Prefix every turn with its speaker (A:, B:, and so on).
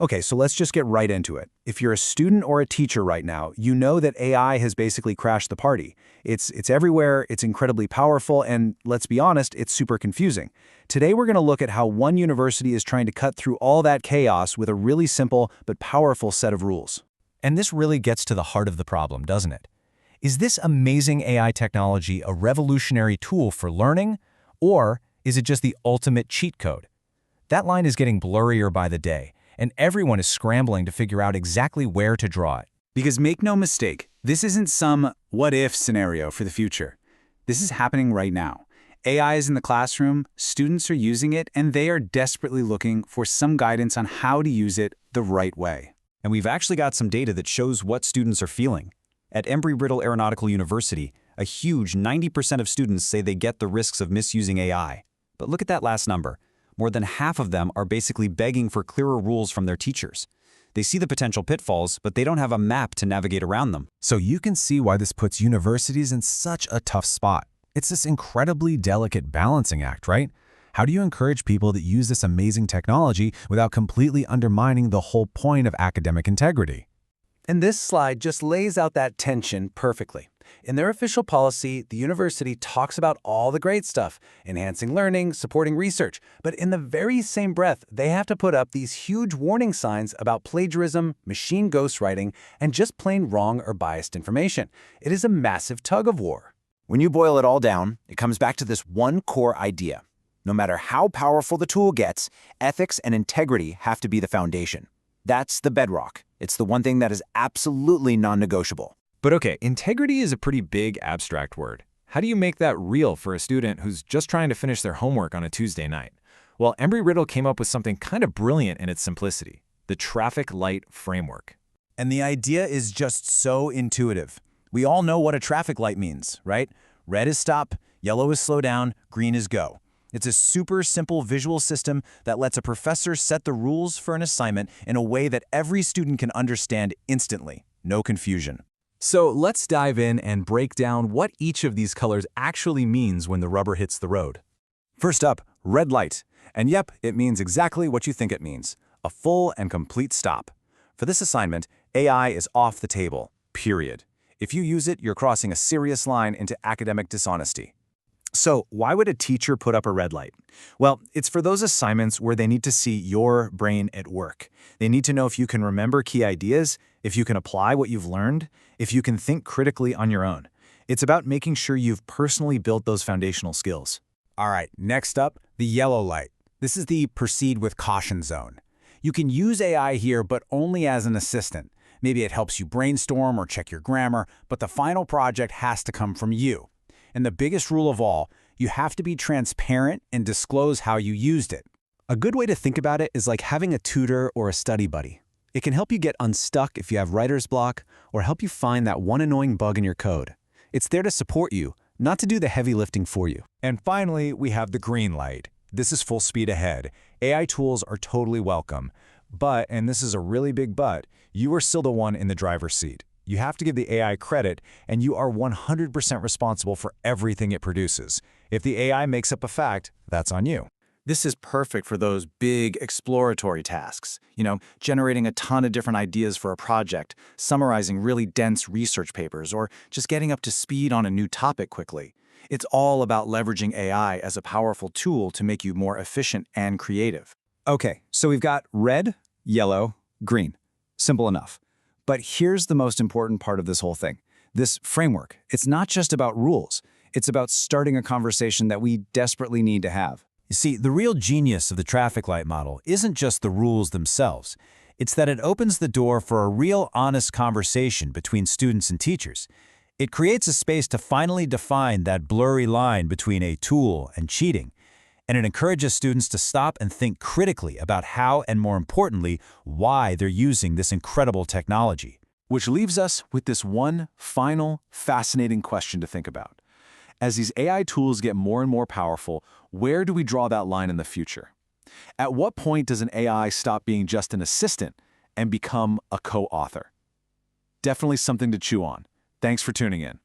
A: Okay, so let's just get right into it. If you're a student or a teacher right now, you know that AI has basically crashed the party. It's everywhere, it's incredibly powerful, and let's be honest, it's super confusing. Today we're going to look at how one university is trying to cut through all that chaos with a really simple but powerful set of rules.
B: And this really gets to the heart of the problem, doesn't it? Is this amazing AI technology a revolutionary tool for learning, or is it just the ultimate cheat code? That line is getting blurrier by the day, and everyone is scrambling to figure out exactly where to draw it.
A: Because make no mistake, this isn't some what-if scenario for the future. This is happening right now. AI is in the classroom, students are using it, and they are desperately looking for some guidance on how to use it the right way.
B: And we've actually got some data that shows what students are feeling. At Embry-Riddle Aeronautical University, a huge 90% of students say they get the risks of misusing AI. But look at that last number. More than half of them are basically begging for clearer rules from their teachers. They see the potential pitfalls, but they don't have a map to navigate around them.
C: So you can see why this puts universities in such a tough spot. It's this incredibly delicate balancing act, right? How do you encourage people that use this amazing technology without completely undermining the whole point of academic integrity?
A: And this slide just lays out that tension perfectly. In their official policy, the university talks about all the great stuff, enhancing learning, supporting research, but in the very same breath, they have to put up these huge warning signs about plagiarism, machine ghostwriting, and just plain wrong or biased information. It is a massive tug-of-war.
D: When you boil it all down, it comes back to this one core idea. No matter how powerful the tool gets, ethics and integrity have to be the foundation. That's the bedrock. It's the one thing that is absolutely non-negotiable.
B: But okay, integrity is a pretty big abstract word. How do you make that real for a student who's just trying to finish their homework on a Tuesday night? Well, Embry-Riddle came up with something kind of brilliant in its simplicity, the traffic light framework.
A: And the idea is just so intuitive. We all know what a traffic light means, right? Red is stop, yellow is slow down, green is go. It's a super simple visual system that lets a professor set the rules for an assignment in a way that every student can understand instantly. No confusion.
B: So let's dive in and break down what each of these colors actually means when the rubber hits the road.
A: First up, red light. And yep, it means exactly what you think it means. A full and complete stop. For this assignment, AI is off the table, period. If you use it, you're crossing a serious line into academic dishonesty. So why would a teacher put up a red light? Well, it's for those assignments where they need to see your brain at work. They need to know if you can remember key ideas, if you can apply what you've learned, if you can think critically on your own. It's about making sure you've personally built those foundational skills. All right, next up, the yellow light. This is the proceed with caution zone. You can use AI here, but only as an assistant. Maybe it helps you brainstorm or check your grammar, but the final project has to come from you. And the biggest rule of all, you have to be transparent and disclose how you used it. A good way to think about it is like having a tutor or a study buddy. It can help you get unstuck if you have writer's block or help you find that one annoying bug in your code. It's there to support you, not to do the heavy lifting for you.
C: And finally, we have the green light. This is full speed ahead. AI tools are totally welcome. But, and this is a really big but, you are still the one in the driver's seat. You have to give the AI credit, and you are 100% responsible for everything it produces. If the AI makes up a fact, that's on you.
A: This is perfect for those big exploratory tasks. Generating a ton of different ideas for a project, summarizing really dense research papers, or just getting up to speed on a new topic quickly. It's all about leveraging AI as a powerful tool to make you more efficient and creative. Okay, so we've got red, yellow, green. Simple enough. But here's the most important part of this whole thing. This framework, it's not just about rules. It's about starting a conversation that we desperately need to have.
C: You see, the real genius of the traffic light model isn't just the rules themselves. It's that it opens the door for a real honest conversation between students and teachers. It creates a space to finally define that blurry line between a tool and cheating. And it encourages students to stop and think critically about how, and more importantly, why they're using this incredible technology.
A: Which leaves us with this one final, fascinating question to think about. As these AI tools get more and more powerful, where do we draw that line in the future? At what point does an AI stop being just an assistant and become a co-author? Definitely something to chew on. Thanks for tuning in.